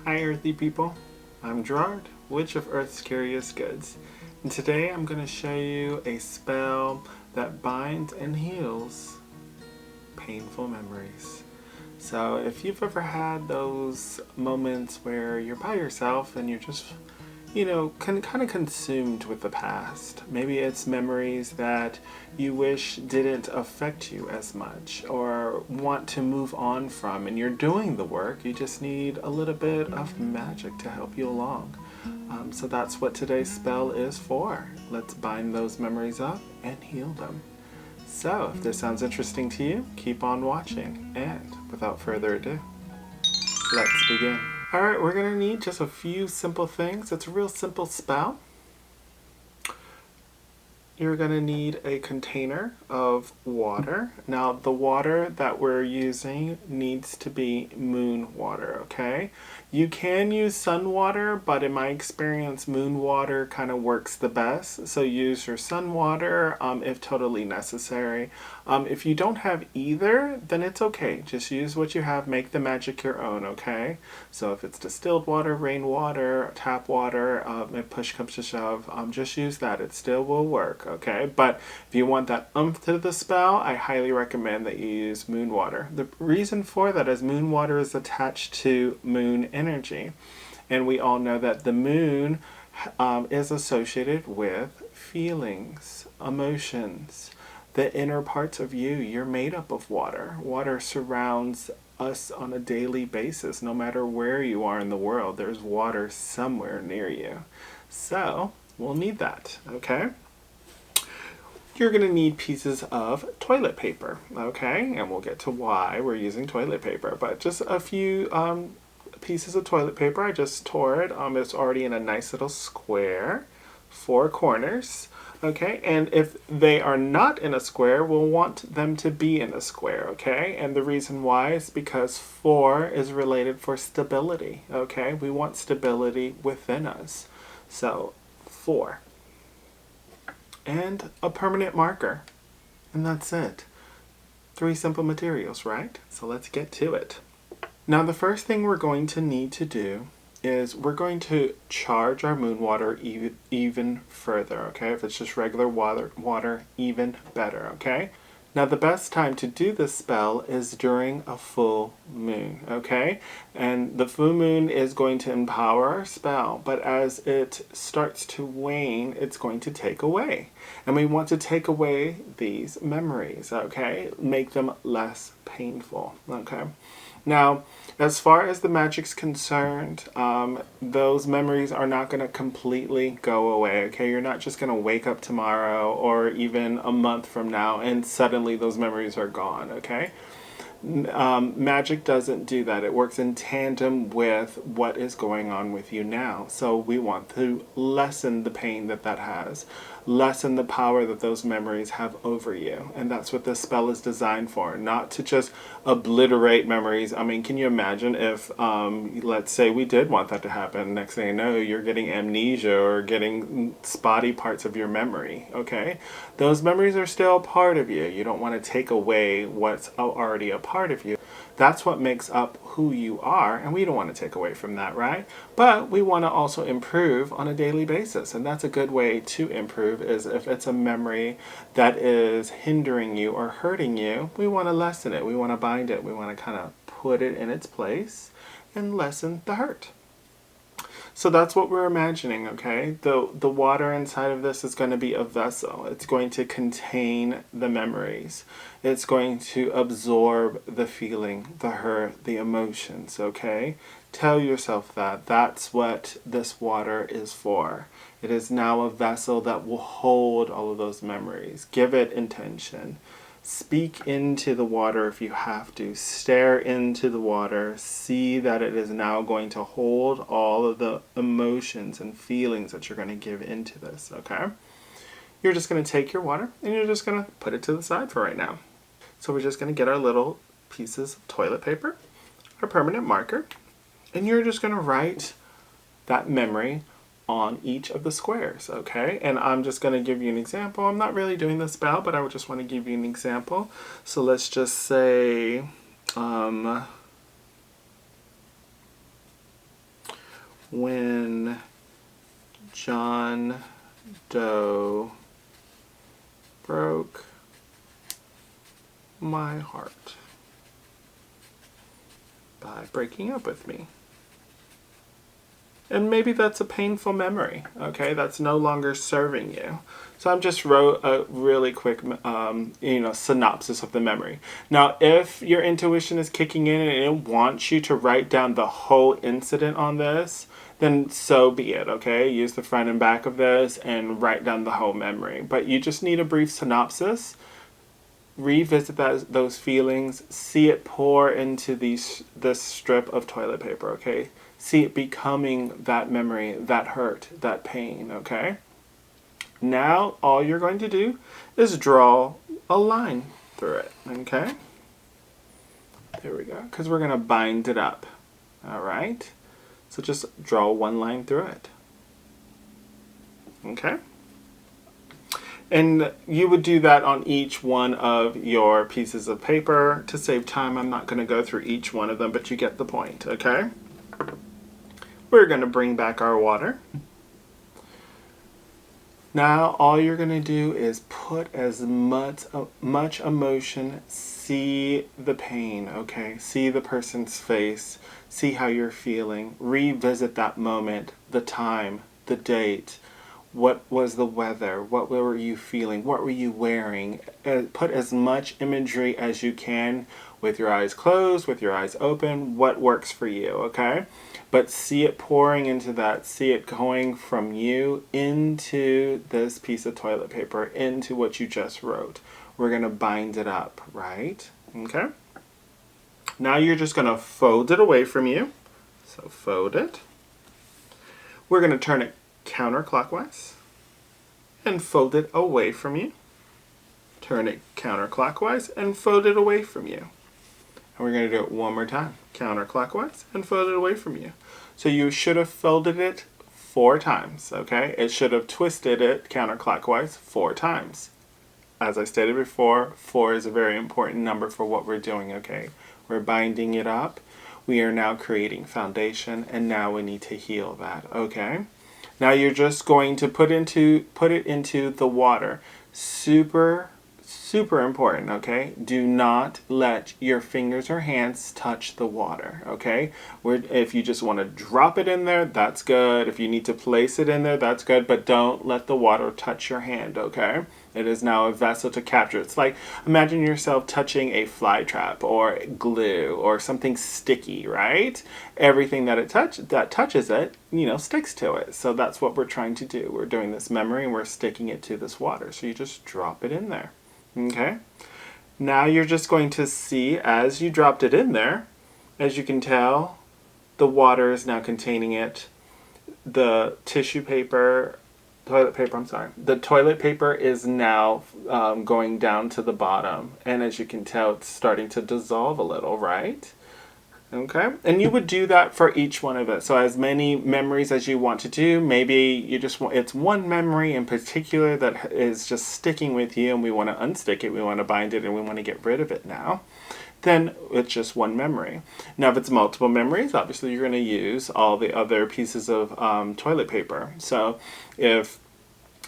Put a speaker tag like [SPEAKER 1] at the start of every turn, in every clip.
[SPEAKER 1] Hi Earthy people, I'm Gerard, Witch of Earth's Curious Goods, and today I'm going to show you a spell that binds and heals painful memories. So if you've ever had those moments where you're by yourself and you're just, kind of consumed with the past. Maybe it's memories that you wish didn't affect you as much or want to move on from, and you're doing the work. You just need a little bit of magic to help you along. So that's what today's spell is for. Let's bind those memories up and heal them. So if this sounds interesting to you, keep on watching. And without further ado, let's begin. Alright, we're going to need just a few simple things. It's a real simple spell. You're going to need a container of water. Now, the water that we're using needs to be moon water, okay? You can use sun water, but in my experience, moon water kind of works the best. So use your sun water if totally necessary. If you don't have either, then it's okay. Just use what you have. Make the magic your own, okay? So if it's distilled water, rainwater, tap water, if push comes to shove, just use that. It still will work, okay? But if you want that oomph to the spell, I highly recommend that you use moon water. The reason for that is moon water is attached to moon energy. And we all know that the moon is associated with feelings, emotions, the inner parts of you. You're made up of water. Water surrounds us on a daily basis. No matter where you are in the world, there's water somewhere near you. So we'll need that, okay? You're going to need pieces of toilet paper, okay? And we'll get to why we're using toilet paper. But just a few pieces of toilet paper. I just tore it. It's already in a nice little square, 4 corners. Okay, and if they are not in a square, we'll want them to be in a square, okay? And the reason why is because 4 is related for stability, okay? We want stability within us. So, 4. And a permanent marker. And that's it. 3 simple materials, right? So let's get to it. Now the first thing we're going to need to do is we're going to charge our moon water even further, okay? If it's just regular water, even better, okay? Now the best time to do this spell is during a full moon, okay? And the full moon is going to empower our spell, but as it starts to wane, it's going to take away. And we want to take away these memories, okay? Make them less painful, okay? Now, as far as the magic's concerned, those memories are not going to completely go away, okay? You're not just going to wake up tomorrow or even a month from now and suddenly those memories are gone, okay? Magic doesn't do that. It works in tandem with what is going on with you now. So we want to lessen the pain that has, lessen the power that those memories have over you. And that's what this spell is designed for, not to just obliterate memories. I mean, can you imagine if, let's say we did want that to happen, next thing you know, you're getting amnesia or getting spotty parts of your memory, okay? Those memories are still a part of you. You don't want to take away what's already a part of you. That's what makes up who you are, and we don't want to take away from that, right? But we want to also improve on a daily basis, and that's a good way to improve is if it's a memory that is hindering you or hurting you, we want to lessen it. We want to bind it. We want to kind of put it in its place and lessen the hurt. So that's what we're imagining, okay? The water inside of this is going to be a vessel. It's going to contain the memories. It's going to absorb the feeling, the hurt, the emotions, okay? Tell yourself that. That's what this water is for. It is now a vessel that will hold all of those memories. Give it intention. Speak into the water if you have to. Stare into the water. See that it is now going to hold all of the emotions and feelings that you're going to give into this, okay? You're just going to take your water and you're just going to put it to the side for right now. So we're just going to get our little pieces of toilet paper, our permanent marker, and you're just going to write that memory on each of the squares, okay? And I'm just going to give you an example. I'm not really doing the spell, but I would just want to give you an example. So let's just say when John Doe broke my heart by breaking up with me. And maybe that's a painful memory, okay? That's no longer serving you. So I just wrote a really quick, synopsis of the memory. Now, if your intuition is kicking in and it wants you to write down the whole incident on this, then so be it, okay? Use the front and back of this and write down the whole memory. But you just need a brief synopsis. Revisit those feelings. See it pour into this strip of toilet paper, okay? See it becoming that memory, that hurt, that pain, okay? Now, all you're going to do is draw a line through it, okay? There we go, because we're going to bind it up, all right? So just draw one line through it, okay? And you would do that on each one of your pieces of paper. To save time, I'm not going to go through each one of them, but you get the point, okay? We're going to bring back our water. Now all you're going to do is put as much emotion, see the pain, okay? See the person's face, see how you're feeling, revisit that moment, the time, the date, what was the weather, what were you feeling, what were you wearing. Put as much imagery as you can with your eyes closed, with your eyes open, what works for you, okay? But see it pouring into that, see it going from you into this piece of toilet paper, into what you just wrote. We're going to bind it up, right? Okay? Now you're just going to fold it away from you. So fold it. We're going to turn it counterclockwise and fold it away from you. Turn it counterclockwise and fold it away from you. And we're going to do it one more time. Counterclockwise and fold it away from you. So you should have folded it 4 times, okay? It should have twisted it counterclockwise 4 times. As I stated before, 4 is a very important number for what we're doing, okay? We're binding it up. We are now creating foundation, and now we need to heal that, okay? Now you're just going to put it into the water. Super important, okay? Do not let your fingers or hands touch the water, okay? If you just want to drop it in there, that's good. If you need to place it in there, that's good, but don't let the water touch your hand, okay? It is now a vessel to capture. It's like, imagine yourself touching a fly trap or glue or something sticky, right? Everything that touches it, sticks to it. So that's what we're trying to do. We're doing this memory and we're sticking it to this water. So you just drop it in there. Okay, now you're just going to see as you dropped it in there, as you can tell, the water is now containing it. The the toilet paper is now going down to the bottom. And as you can tell, it's starting to dissolve a little, right? Okay, and you would do that for each one of it. So as many memories as you want to do, maybe you just want, it's one memory in particular that is just sticking with you and we want to unstick it, we want to bind it, and we want to get rid of it now. Then it's just one memory. Now if it's multiple memories, obviously you're going to use all the other pieces of toilet paper. So if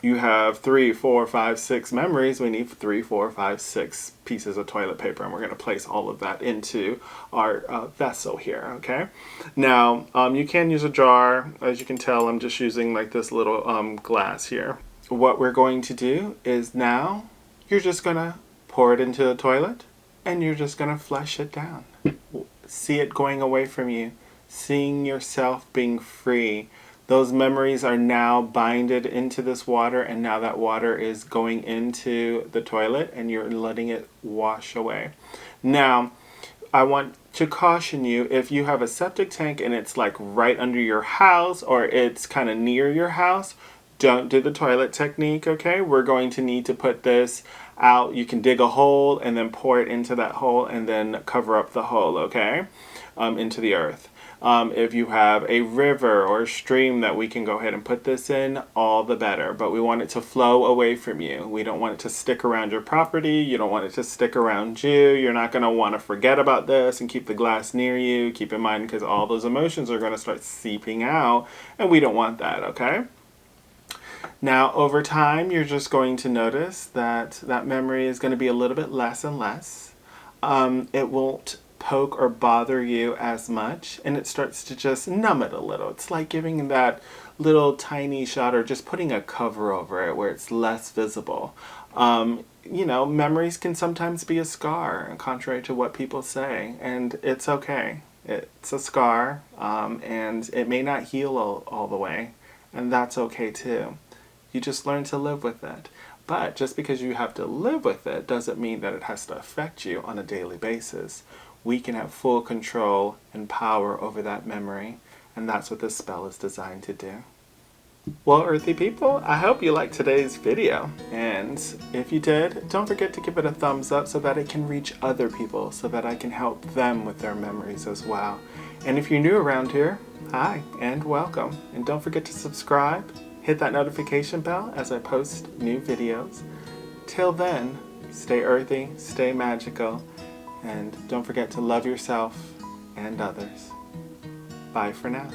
[SPEAKER 1] you have 3, 4, 5, 6 memories, we need 3, 4, 5, 6 pieces of toilet paper, and we're going to place all of that into our vessel here, okay? Now, you can use a jar. As you can tell, I'm just using like this little glass here. What we're going to do is now, you're just going to pour it into the toilet, and you're just going to flush it down. See it going away from you, seeing yourself being free. Those memories are now binded into this water, and now that water is going into the toilet and you're letting it wash away. Now, I want to caution you, if you have a septic tank and it's like right under your house or it's kind of near your house, don't do the toilet technique, okay? We're going to need to put this out. You can dig a hole and then pour it into that hole and then cover up the hole, okay? Into the earth. If you have a river or a stream that we can go ahead and put this in, all the better. But we want it to flow away from you. We don't want it to stick around your property. You don't want it to stick around you. You're not going to want to forget about this and keep the glass near you. Keep in mind, because all those emotions are going to start seeping out, and we don't want that, okay? Now, over time, you're just going to notice that that memory is going to be a little bit less and less. It won't poke or bother you as much, and it starts to just numb it a little. It's like giving that little tiny shot or just putting a cover over it where it's less visible. You know, memories can sometimes be a scar, contrary to what people say, and it's okay. It's a scar, and it may not heal all the way, and that's okay too. You just learn to live with it. But just because you have to live with it doesn't mean that it has to affect you on a daily basis. We can have full control and power over that memory, and that's what this spell is designed to do. Well, earthy people, I hope you liked today's video, and if you did, don't forget to give it a thumbs up so that it can reach other people, so that I can help them with their memories as well. And if you're new around here, hi and welcome, and don't forget to subscribe. Hit that notification bell as I post new videos. Till then, stay earthy, stay magical, and don't forget to love yourself and others. Bye for now.